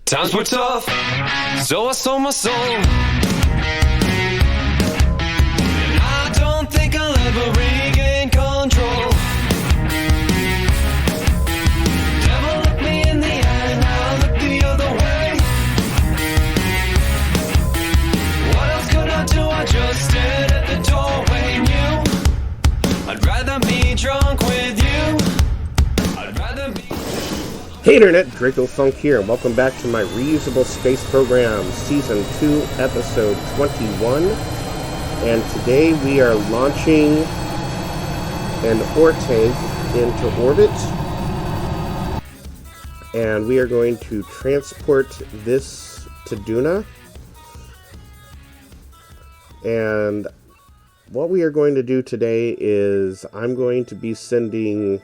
Times were tough, so I sold my soul. And I don't think I'll ever regain control. Devil looked me in the eye and I looked the other way. What else could I do? I just stood at the doorway and knew I'd rather be drunk with you. I'd rather be... Hey Internet, Dracofunk here, and welcome back to my Reusable Space Program, Season 2, Episode 21. And today we are launching an ore tank into orbit. And we are going to transport this to Duna. And what we are going to do today is I'm going to be sending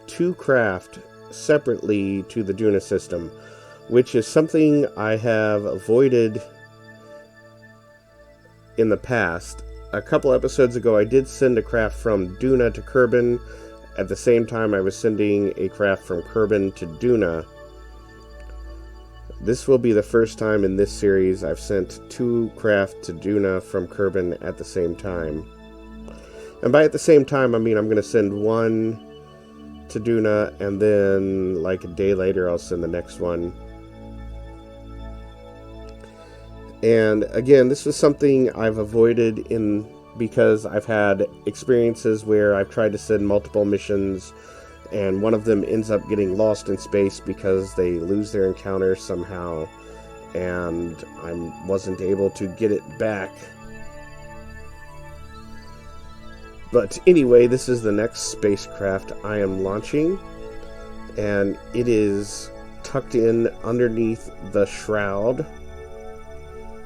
2 craft separately to the Duna system, which is something I have avoided in the past. A couple episodes ago I did send a craft from Duna to Kerbin. At the same time I was sending a craft from Kerbin to Duna. This will be the first time in this series I've sent 2 craft to Duna from Kerbin at the same time. And by at the same time I mean I'm going to send one to Duna, and then like a day later I'll send the next one. And again, this is something I've avoided because I've had experiences where I've tried to send multiple missions and one of them ends up getting lost in space because they lose their encounter somehow and I wasn't able to get it back. But anyway, this is the next spacecraft I am launching, and it is tucked in underneath the shroud,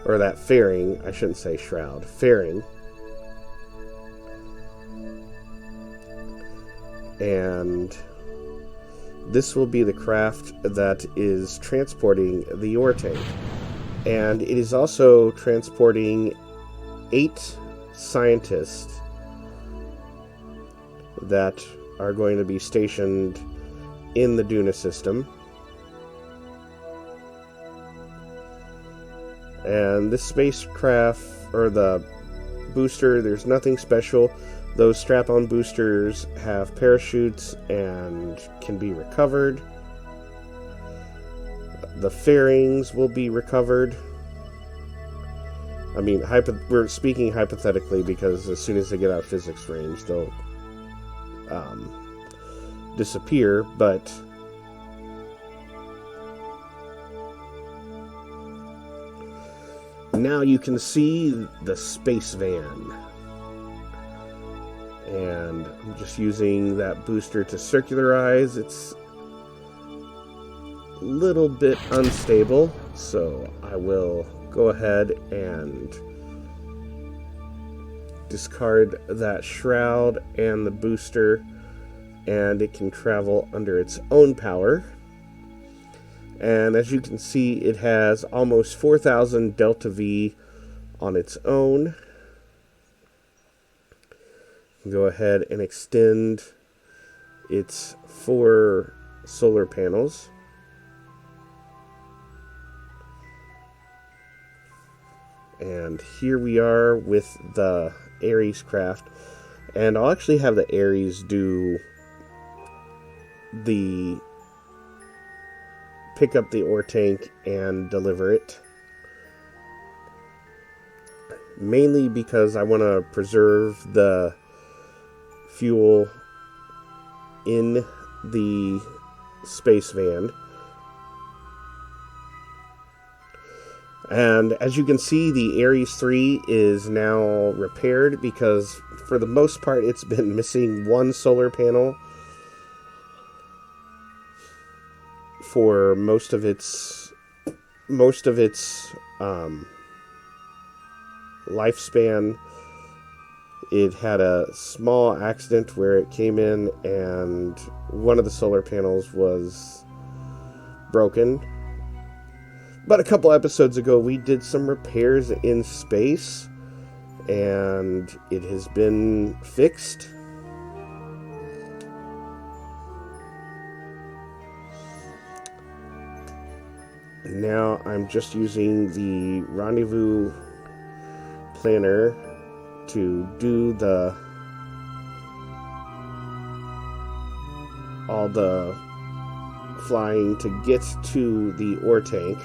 or that fairing, I shouldn't say shroud, fairing. And this will be the craft that is transporting the ore tank. And it is also transporting 8 scientists that are going to be stationed in the Duna system. And this spacecraft, or the booster, there's nothing special. Those strap-on boosters have parachutes and can be recovered. The fairings will be recovered. I mean, we're speaking hypothetically because as soon as they get out of physics range, they'll disappear, but now you can see the space van, and I'm just using that booster to circularize. It's a little bit unstable, so I will go ahead and discard that shroud and the booster, and it can travel under its own power. And as you can see, it has almost 4,000 delta V on its own. Go ahead and extend its 4 solar panels. And here we are with the Ares craft, and I'll actually have the Ares pick up the ore tank and deliver it, mainly because I want to preserve the fuel in the space van. And as you can see, the Ares 3 is now repaired because for the most part it's been missing 1 solar panel for most of its lifespan. It had a small accident where it came in and one of the solar panels was broken. But a couple episodes ago, we did some repairs in space, and it has been fixed. Now I'm just using the rendezvous planner to do all the flying to get to the ore tank.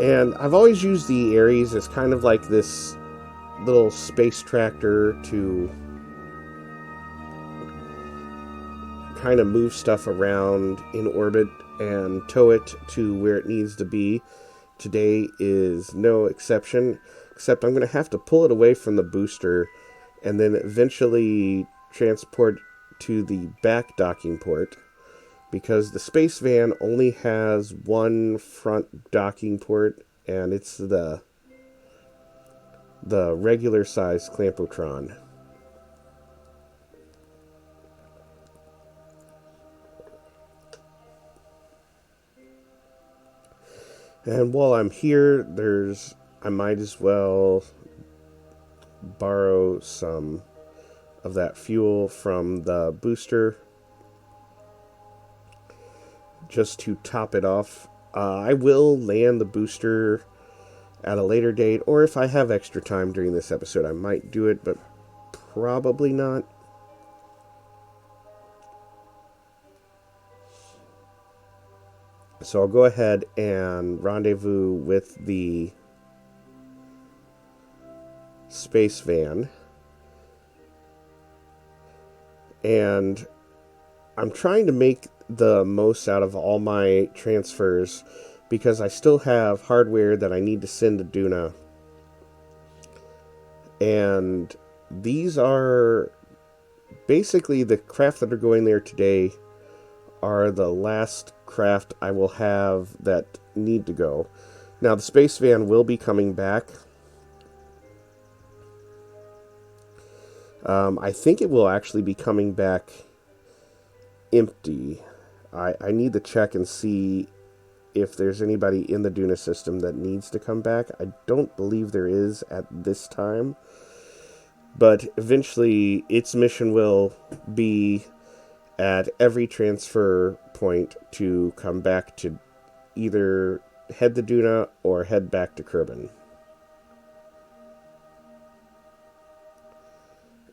And I've always used the Ares as kind of like this little space tractor to kind of move stuff around in orbit and tow it to where it needs to be. Today is no exception, except I'm going to have to pull it away from the booster and then eventually transport to the back docking port, because the space van only has one front docking port, and it's the regular size Clampotron. And while I'm here, I might as well borrow some of that fuel from the booster just to top it off. I will land the booster at a later date, or if I have extra time during this episode, I might do it, but probably not. So I'll go ahead and rendezvous with the space van. And I'm trying to make the most out of all my transfers, because I still have hardware that I need to send to Duna. And these are basically the craft that are going there today are the last craft I will have that need to go. Now, the space van will be coming back. I think it will actually be coming back empty. I need to check and see if there's anybody in the Duna system that needs to come back. I don't believe there is at this time. But eventually, its mission will be at every transfer point to come back to either head to Duna or head back to Kerbin.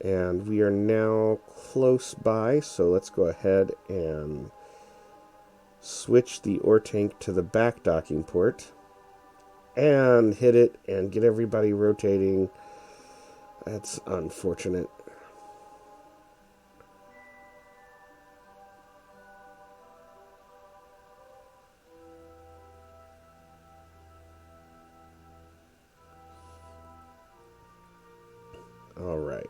And we are now close by, so let's go ahead and switch the ore tank to the back docking port and hit it and get everybody rotating. That's unfortunate. All right.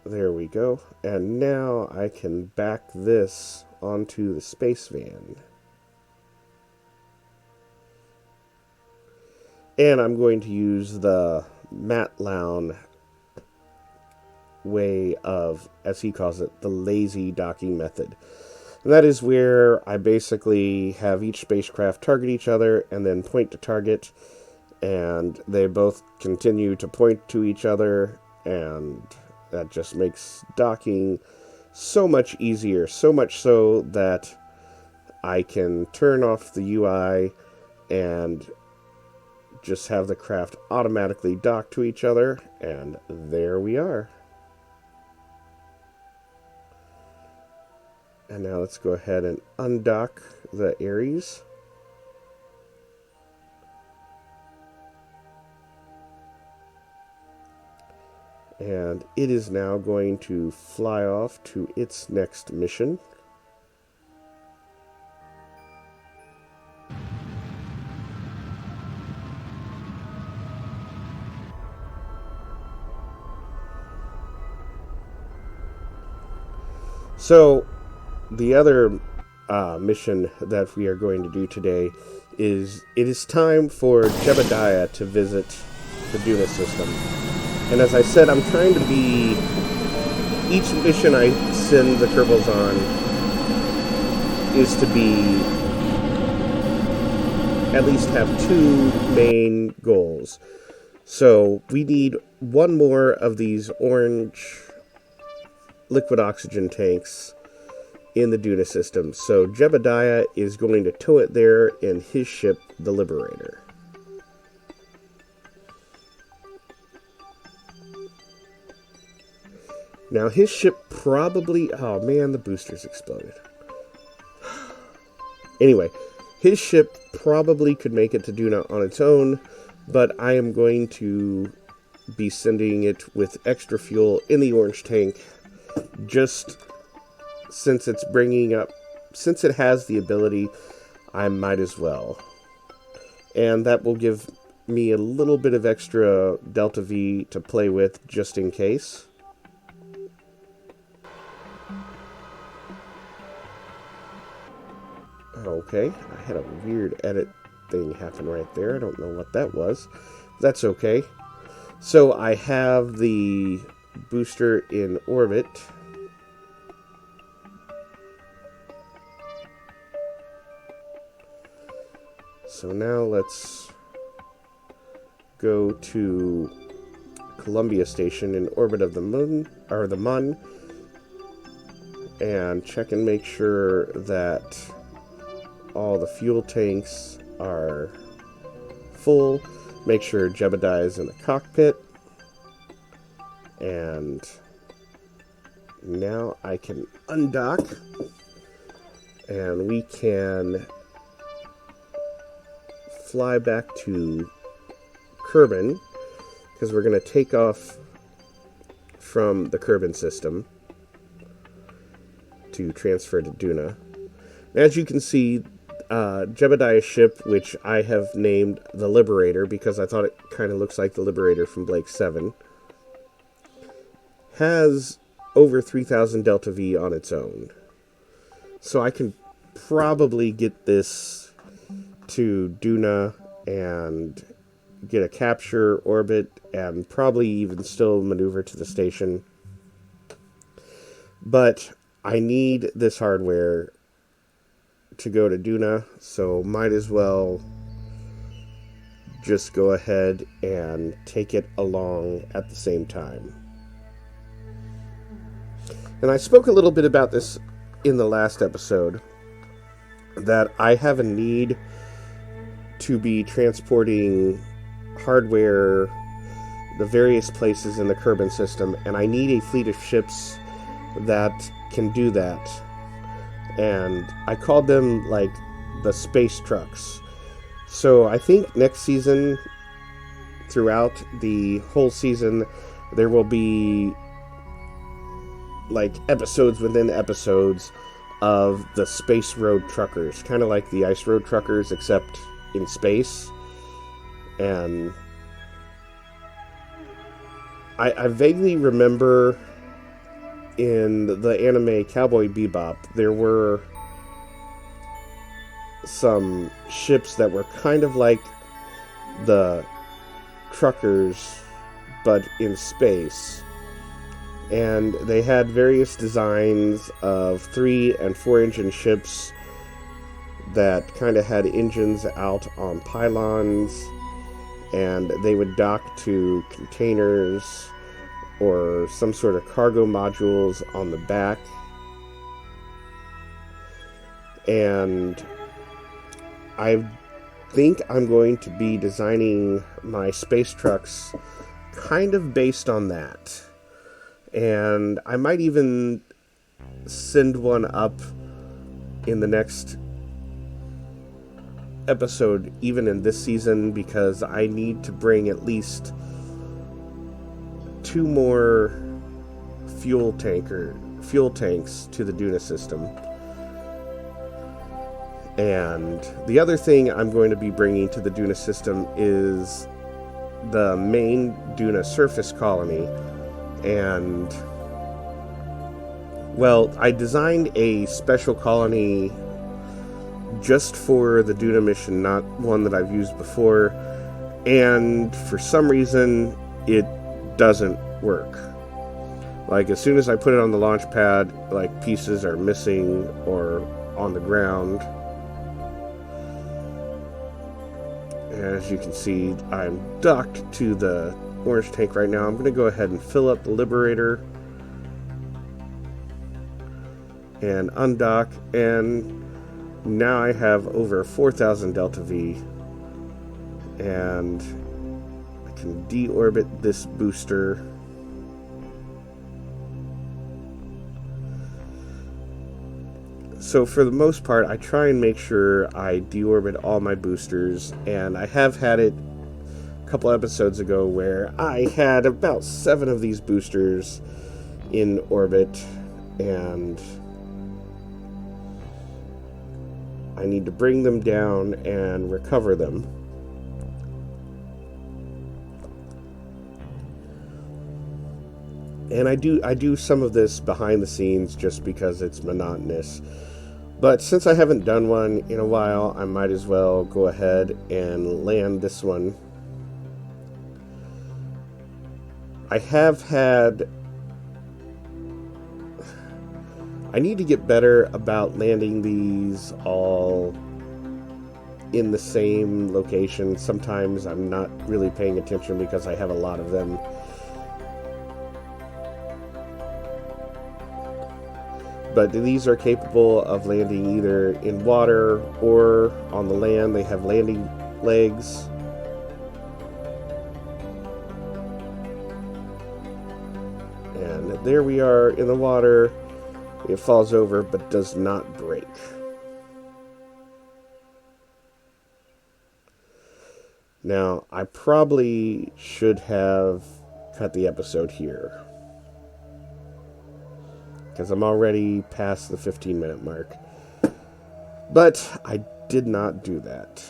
There we go. And now I can back this onto the space van. And I'm going to use the Matt Lown way of, as he calls it, the lazy docking method. And that is where I basically have each spacecraft target each other and then point to target, and they both continue to point to each other, and that just makes docking so much easier, so much so that I can turn off the UI and just have the craft automatically dock to each other, and there we are. And now let's go ahead and undock the Ares. And it is now going to fly off to its next mission. So, the other mission that we are going to do today is, it is time for Jebediah to visit the Duna system. And as I said, I'm trying to be, each mission I send the Kerbals on is to be, at least have two main goals. So we need one more of these orange liquid oxygen tanks in the Duna system. So Jebediah is going to tow it there in his ship, the Liberator. Now his ship probably... Oh man, the boosters exploded. Anyway, his ship probably could make it to Duna on its own, but I am going to be sending it with extra fuel in the orange tank, just since it's bringing up... Since it has the ability, I might as well. And that will give me a little bit of extra Delta V to play with, just in case. Okay, I had a weird edit thing happen right there. I don't know what that was. That's okay. So I have the booster in orbit. So now let's go to Columbia Station in orbit of the moon, or the Mun, and check and make sure that all the fuel tanks are full. Make sure Jebediah is in the cockpit. And now I can undock. And we can fly back to Kerbin, because we're going to take off from the Kerbin system to transfer to Duna. As you can see, Jebediah's ship, which I have named the Liberator because I thought it kind of looks like the Liberator from Blake 7, has over 3,000 Delta V on its own. So I can probably get this to Duna and get a capture orbit and probably even still maneuver to the station. But I need this hardware to go to Duna, so might as well just go ahead and take it along at the same time. And I spoke a little bit about this in the last episode, that I have a need to be transporting hardware the various places in the Kerbin system, and I need a fleet of ships that can do that. And I called them, like, the space trucks. So I think next season, throughout the whole season, there will be, like, episodes within episodes of the Space Road Truckers. Kind of like the Ice Road Truckers, except in space. And I vaguely remember in the anime Cowboy Bebop, there were some ships that were kind of like the truckers, but in space. And they had various designs of 3 and 4 engine ships that kind of had engines out on pylons, and they would dock to containers or some sort of cargo modules on the back. And I think I'm going to be designing my space trucks kind of based on that. And I might even send one up in the next episode, even in this season, because I need to bring at least 2 more fuel tanks to the Duna system. And the other thing I'm going to be bringing to the Duna system is the main Duna surface colony. And, well, I designed a special colony just for the Duna mission, not one that I've used before, and for some reason it doesn't work. Like, as soon as I put it on the launch pad, like, pieces are missing or on the ground. As you can see, I'm docked to the orange tank right now. I'm going to go ahead and fill up the Liberator and undock, and now I have over 4,000 Delta V, and I can deorbit this booster. So for the most part, I try and make sure I deorbit all my boosters, and I have had it a couple episodes ago where I had about 7 of these boosters in orbit, and I need to bring them down and recover them. And I do some of this behind the scenes just because it's monotonous. But since I haven't done one in a while, I might as well go ahead and land this one. I need to get better about landing these all in the same location. Sometimes I'm not really paying attention because I have a lot of them. But these are capable of landing either in water or on the land. They have landing legs. And there we are in the water. It falls over but does not break. Now, I probably should have cut the episode here, because I'm already past the 15-minute mark. But I did not do that.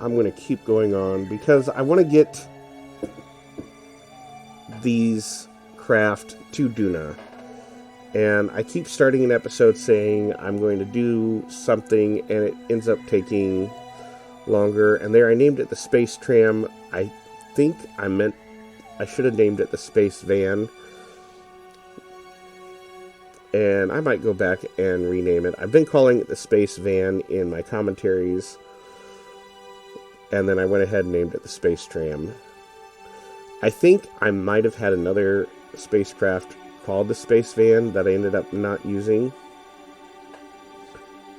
I'm going to keep going on because I want to get these craft to Duna. And I keep starting an episode saying I'm going to do something, and it ends up taking longer. And there I named it the Space Tram. I think I should have named it the Space Van. And I might go back and rename it. I've been calling it the Space Van in my commentaries, and then I went ahead and named it the Space Tram. I think I might have had another spacecraft called the Space Van that I ended up not using,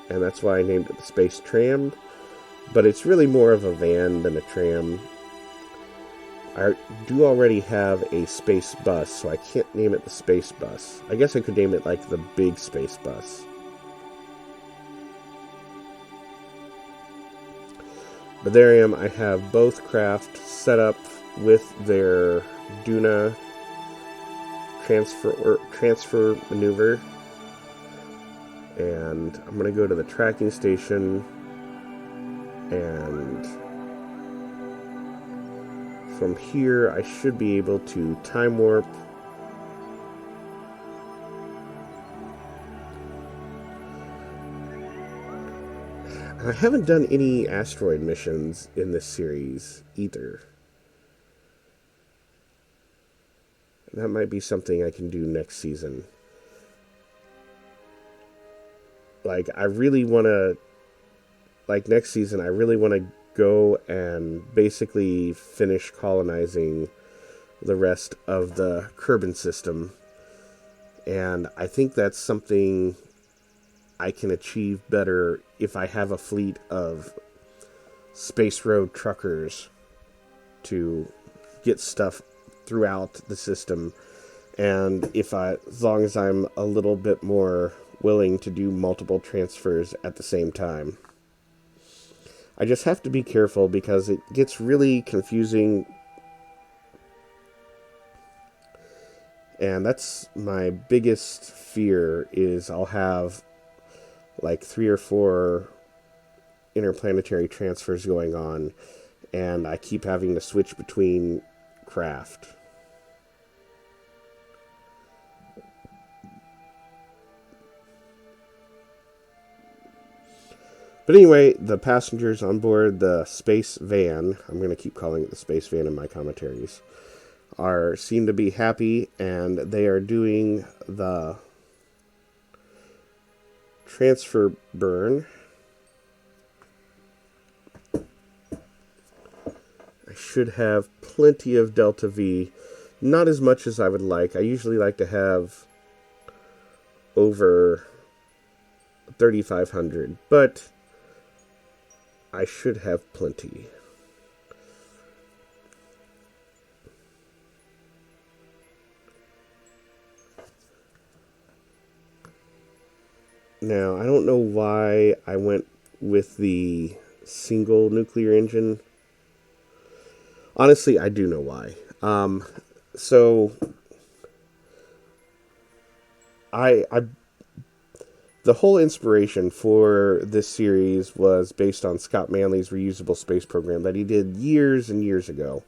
and that's why I named it the Space Tram, but it's really more of a van than a tram. I do already have a space bus, so I can't name it the Space Bus. I guess I could name it like the Big Space Bus. But there I am. I have both craft set up with their Duna transfer maneuver. And I'm going to go to the tracking station, and from here, I should be able to time warp. I haven't done any asteroid missions in this series either. That might be something I can do next season. Like, I really want to... Like, next season, I really want to go and basically finish colonizing the rest of the Kerbin system. And I think that's something I can achieve better if I have a fleet of space road truckers to get stuff throughout the system. And as long as I'm a little bit more willing to do multiple transfers at the same time. I just have to be careful because it gets really confusing. And that's my biggest fear, is I'll have like 3 or 4 interplanetary transfers going on, and I keep having to switch between craft. But anyway, the passengers on board the Space Van, I'm going to keep calling it the Space Van in my commentaries, seem to be happy, and they are doing the transfer burn. should have plenty of delta V. Not as much as I would like. I usually like to have over 3,500, but I should have plenty. Now, I don't know why I went with the single nuclear engine. Honestly, I do know why. So the whole inspiration for this series was based on Scott Manley's Reusable space program that he did years and years ago.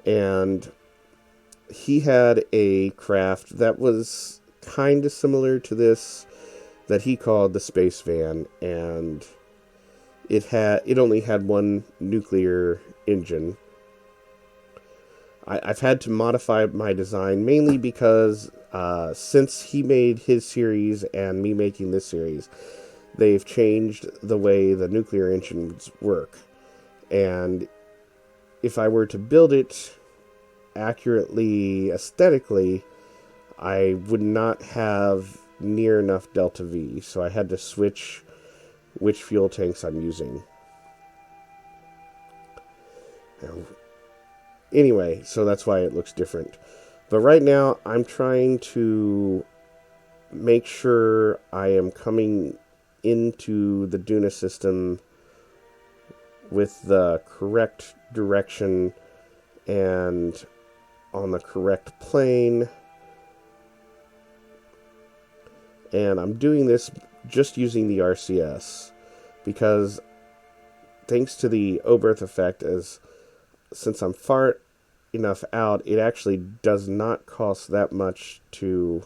And he had a craft that was kind of similar to this that he called the Space Van, and it only had one nuclear engine. I've had to modify my design mainly because since he made his series and me making this series, they've changed the way the nuclear engines work. And if I were to build it accurately aesthetically, I would not have near enough delta V, so I had to switch which fuel tanks I'm using. Anyway, so that's why it looks different. But right now, I'm trying to make sure I am coming into the Duna system with the correct direction and on the correct plane. And I'm doing this just using the RCS because thanks to the Oberth effect, since I'm far enough out, it actually does not cost that much to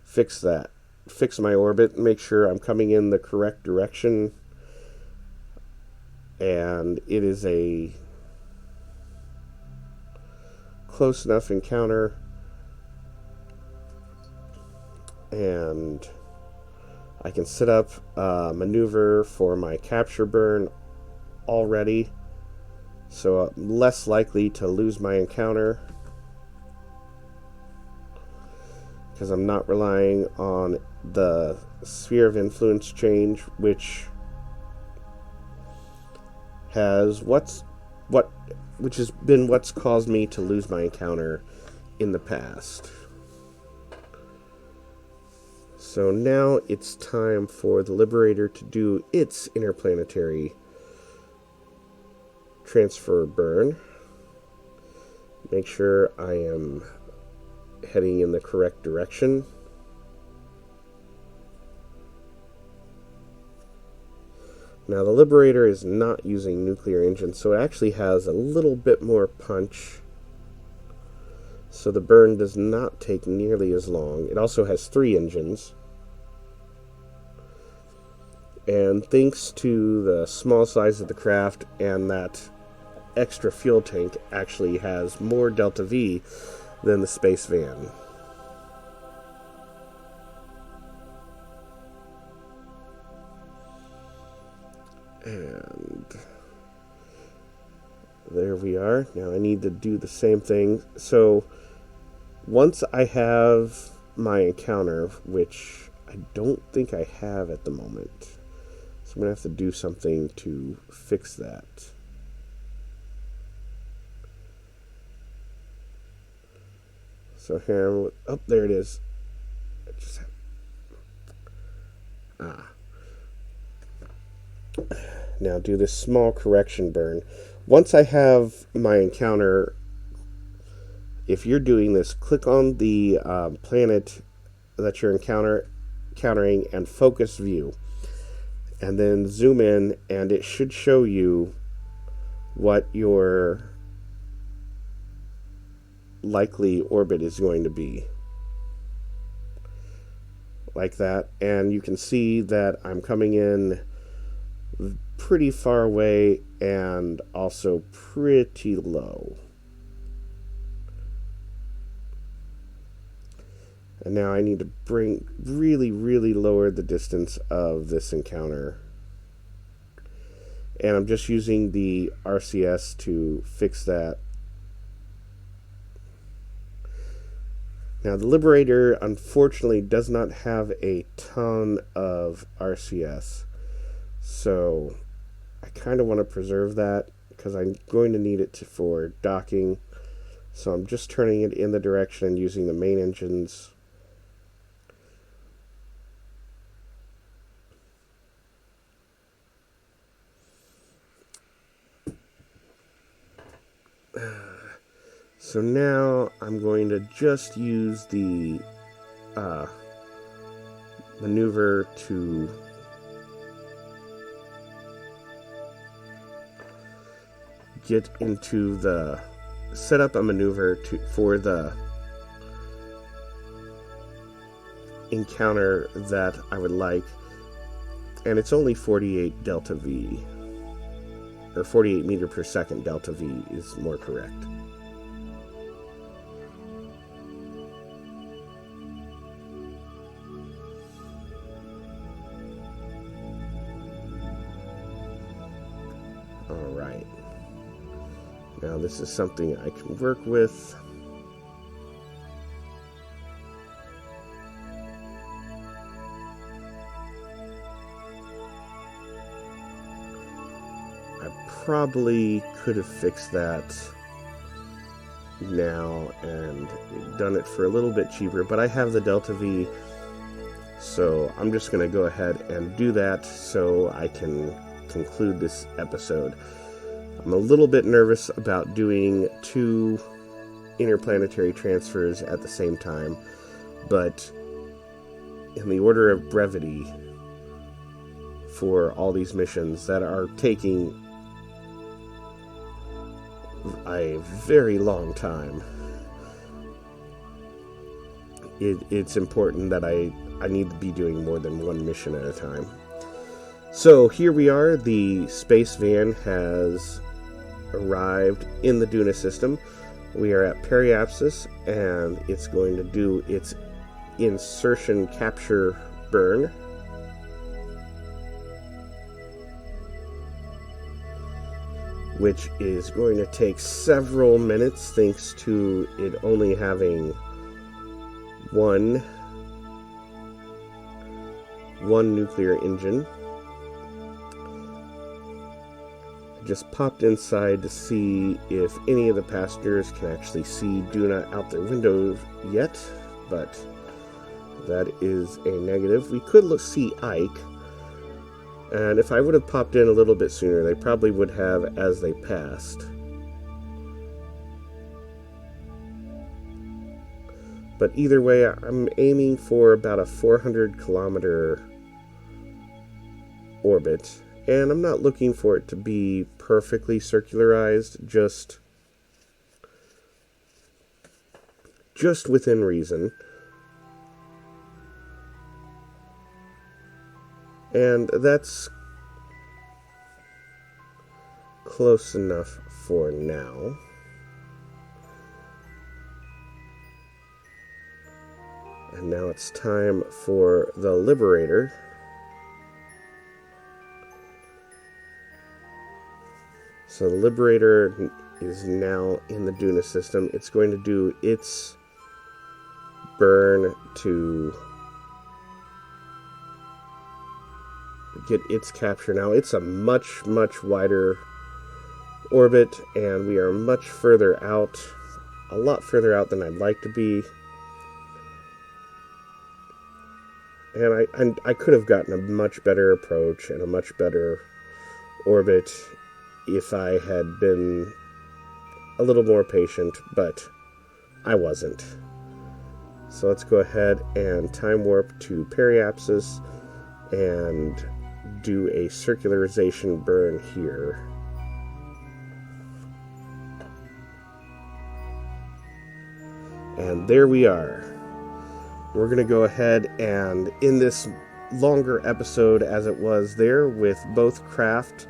fix my orbit, make sure I'm coming in the correct direction. And it is a close enough encounter. And I can set up a maneuver for my capture burn already, so I'm less likely to lose my encounter because I'm not relying on the sphere of influence change, which has been what's caused me to lose my encounter in the past. So now it's time for the Liberator to do its interplanetary transfer burn. Make sure I am heading in the correct direction. Now the Liberator is not using nuclear engines, so it actually has a little bit more punch. So the burn does not take nearly as long. It also has 3 engines. And thanks to the small size of the craft and that extra fuel tank, actually has more delta V than the Space Van. And there we are. Now I need to do the same thing. So once I have my encounter, which I don't think I have at the moment, so I'm going to have to do something to fix that. So here, oh, there it is. Now do this small correction burn. Once I have my encounter, if you're doing this, click on the planet that you're encountering and focus view. And then zoom in, and it should show you what your likely orbit is going to be. Like that. And you can see that I'm coming in pretty far away and also pretty low. And now I need to really lower the distance of this encounter. And I'm just using the RCS to fix that. Now, the Liberator, unfortunately, does not have a ton of RCS. So, I kind of want to preserve that, because I'm going to need it for docking. So, I'm just turning it in the direction and using the main engines. So now I'm going to just use the maneuver to get into the set up a maneuver for the encounter that I would like, and it's only 48 delta V, or 48 meter per second delta V is more correct. Alright. Now this is something I can work with. I probably could have fixed that now and done it for a little bit cheaper, but I have the Delta V, so I'm just going to go ahead and do that so I can conclude this episode. I'm a little bit nervous about doing 2 interplanetary transfers at the same time, but in the order of brevity for all these missions that are taking a very long time, it's important that I need to be doing more than 1 mission at a time. So here we are. The space van has arrived in the Duna system. We are at periapsis, and it's going to do its insertion capture burn. Which is going to take several minutes thanks to it only having one nuclear engine. Just popped inside to see if any of the passengers can actually see Duna out their window yet, but that is a negative. We could see Ike, and if I would have popped in a little bit sooner, they probably would have as they passed. But either way, I'm aiming for about a 400-kilometer orbit. And I'm not looking for it to be perfectly circularized, just within reason. And that's close enough for now. And now it's time for the Liberator. So the Liberator is now in the Duna system. It's going to do its burn to get its capture. Now it's a much, much wider orbit, and we are much further out, a lot further out than I'd like to be. And I could have gotten a much better approach and a much better orbit if I had been a little more patient, but I wasn't. So let's go ahead and time warp to periapsis and do a circularization burn here. And there we are. We're going to go ahead and in this longer episode as it was there with both craft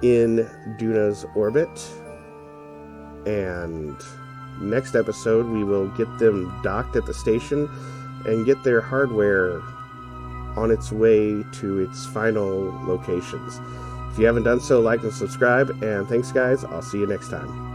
in Duna's orbit, and next episode we will get them docked at the station and get their hardware on its way to its final locations. If you haven't done so, like and subscribe. And thanks, guys. I'll see you next time.